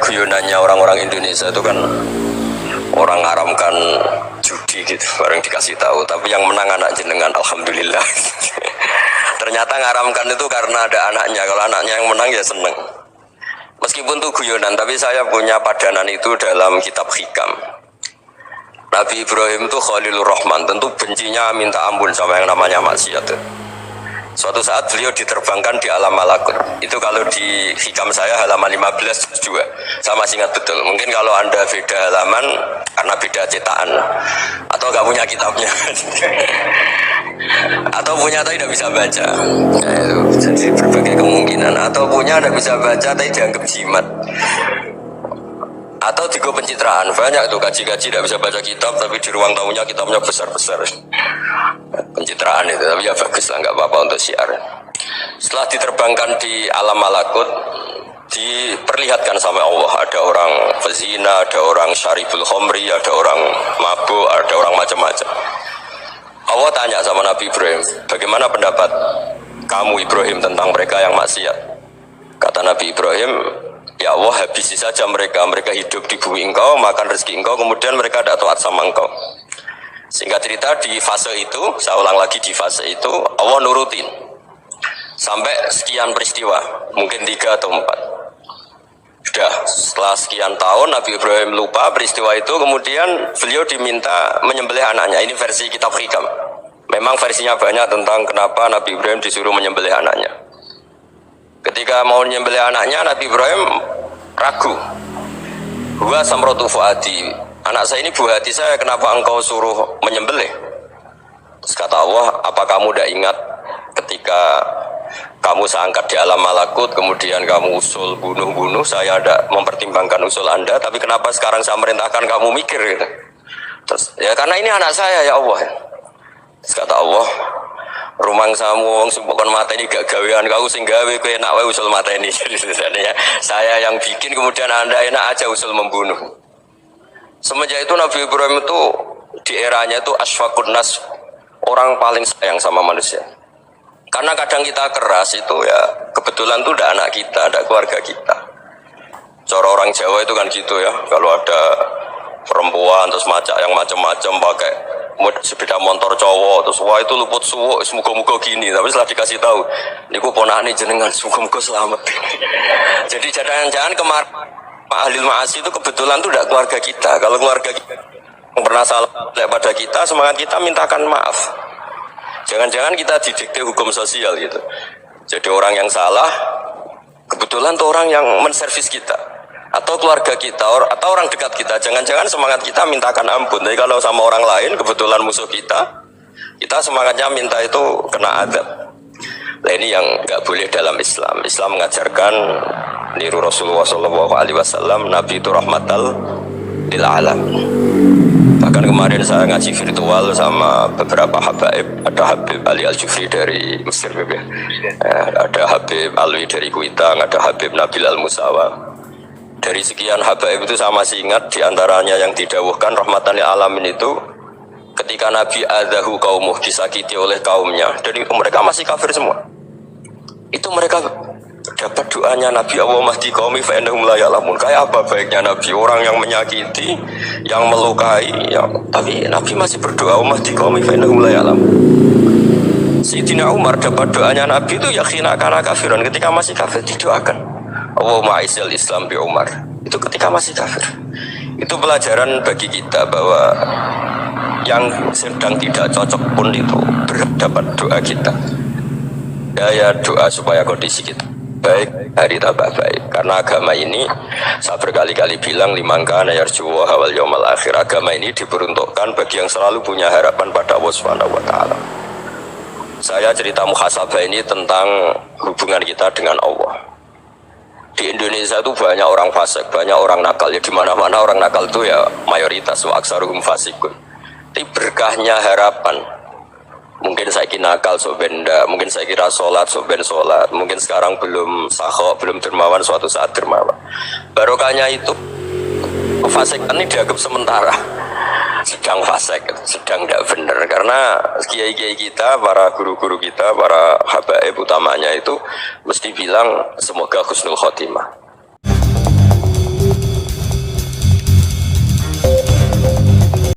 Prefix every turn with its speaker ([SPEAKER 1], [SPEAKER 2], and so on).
[SPEAKER 1] guyonannya orang-orang Indonesia itu kan orang ngaramkan judi gitu, bareng dikasih tahu. Tapi yang menang anak jenengan, alhamdulillah. Ternyata ngaramkan itu karena ada anaknya. Kalau anaknya yang menang ya seneng. Meskipun itu guyonan, tapi saya punya padanan itu dalam kitab Hikam. Nabi Ibrahim itu Khalilur Rahman, tentu bencinya minta ampun sama yang namanya maksiat. Suatu saat beliau diterbangkan di alam malakut. Itu kalau di Hikam saya halaman 15 juga. Saya masih ingat betul. Mungkin kalau Anda beda halaman karena beda cetakan atau nggak punya kitabnya. Atau punya tapi tidak bisa baca. Jadi berbagai kemungkinan. Atau punya tidak bisa baca tapi dianggap jimat. Atau digo pencitraan, banyak tuh kaji-kaji tidak bisa baca kitab tapi di ruang tamunya kitabnya besar-besar. Pencitraan itu, tapi ya bagus lah, nggak apa-apa untuk syiar. Setelah diterbangkan di alam malakut, diperlihatkan sama Allah, ada orang pezina, ada orang syaribul khomri, ada orang mabuk, ada orang macam-macam. Allah tanya sama Nabi Ibrahim, bagaimana pendapat kamu Ibrahim tentang mereka yang maksiat? Kata Nabi Ibrahim, ya Allah, habisi saja mereka. Mereka hidup di bumi engkau, makan rezeki engkau, kemudian mereka tidak taat sama engkau. Singkat cerita, di fase itu, saya ulang lagi, di fase itu Allah nurutin sampai sekian peristiwa, mungkin 3 atau 4. Sudah setelah sekian tahun Nabi Ibrahim lupa peristiwa itu, kemudian beliau diminta menyembelih anaknya. Ini versi kitab Hikam. Memang versinya banyak tentang kenapa Nabi Ibrahim disuruh menyembelih anaknya. Ketika mau menyembelih anaknya, Nabi Ibrahim ragu. Huwa samratu fuadi, anak saya ini buah hati saya, kenapa engkau suruh menyembelih? Terus kata Allah, apa kamu tidak ingat ketika kamu saya angkat di alam malakut, kemudian kamu usul bunuh-bunuh, saya tidak mempertimbangkan usul Anda, tapi kenapa sekarang saya merintahkan kamu mikir gitu? Terus, ya karena ini anak saya ya Allah. Terus kata Allah, rumang samu wong sumpukon mata ini gak gawean kau sing gawe kowe enak wae usul mata ini. Jadi saya yang bikin, kemudian Anda enak aja usul membunuh. Semenjak itu Nabi Ibrahim itu di eranya itu asfaqun nas, orang paling sayang sama manusia. Karena kadang kita keras itu ya kebetulan itu udah anak kita, ada keluarga kita. Cara orang Jawa itu kan gitu ya, kalau ada perempuan terus macam yang macam-macam pakai sepeda motor cowok terus wah itu luput suwo, semoga-moga gini, tapi setelah dikasih tahu niku ponakane jenengan, semoga-moga selamat. Jadi jangan-jangan kemarin Pak Ahlil Ma'asi itu kebetulan itu tidak keluarga kita. Kalau keluarga kita yang pernah salah pada kita, semangat kita mintakan maaf. Jangan-jangan kita didikte hukum sosial gitu. Jadi orang yang salah kebetulan itu orang yang menservis kita, atau keluarga kita, atau orang dekat kita. Jangan-jangan semangat kita mintakan ampun. Tapi kalau sama orang lain kebetulan musuh kita semangatnya minta itu kena adab. Nah ini yang nggak boleh dalam Islam. Islam mengajarkan niru Rasulullah SAW, Nabi itu rahmatal lil alam. Bahkan kemarin saya ngaji virtual sama beberapa habaib. Ada Habib Ali Al-Jufri dari Mesir, ada Habib Alwi dari Kuitang, ada Habib Nabil Al-Musawa. Dari sekian habaib itu saya masih ingat diantaranya yang didawuhkan rahmatan lil alamin itu ketika Nabi adahu kaumuh, disakiti oleh kaumnya, dan mereka masih kafir semua. Itu mereka dapat doanya Nabi, Allah mahdi qaumi fa innahum la ya'lamun. Kayak apa baiknya Nabi, orang yang menyakiti, yang melukai, tapi Nabi masih berdoa, Allah mahdi qaumi fa innahum la ya'lamun. Sayyidina Umar dapat doanya Nabi itu yakhina kana kafiran, ketika masih kafir didoakan, Allahumma a'izzal Islam bi Umar. Itu ketika masih kafir. Itu pelajaran bagi kita bahwa yang sedang tidak cocok pun itu berdapat doa kita. Ya doa supaya kondisi kita baik, hari tambah baik. Karena agama ini, saya berkali-kali bilang, liman kana yarjuwa wal yaumal akhir. Agama ini diperuntukkan bagi yang selalu punya harapan pada Allah Subhanahu wa taala. Saya cerita muhasabah ini tentang hubungan kita dengan Allah. Di Indonesia itu banyak orang fasik, banyak orang nakal. Ya di mana-mana orang nakal itu ya mayoritas, wa aksaruhum fasikun. Tapi berkahnya harapan. Mungkin saya kira nakal sok benda, mungkin saya kira sholat sok ben sholat, mungkin sekarang belum sahok, belum dermawan, suatu saat dermawan. Barokahnya itu fasik ini dianggap sementara, sedang fasik, sedang tidak benar. Karena kiai-kiai kita, para guru-guru kita, para habaib utamanya itu mesti bilang semoga husnul khotimah.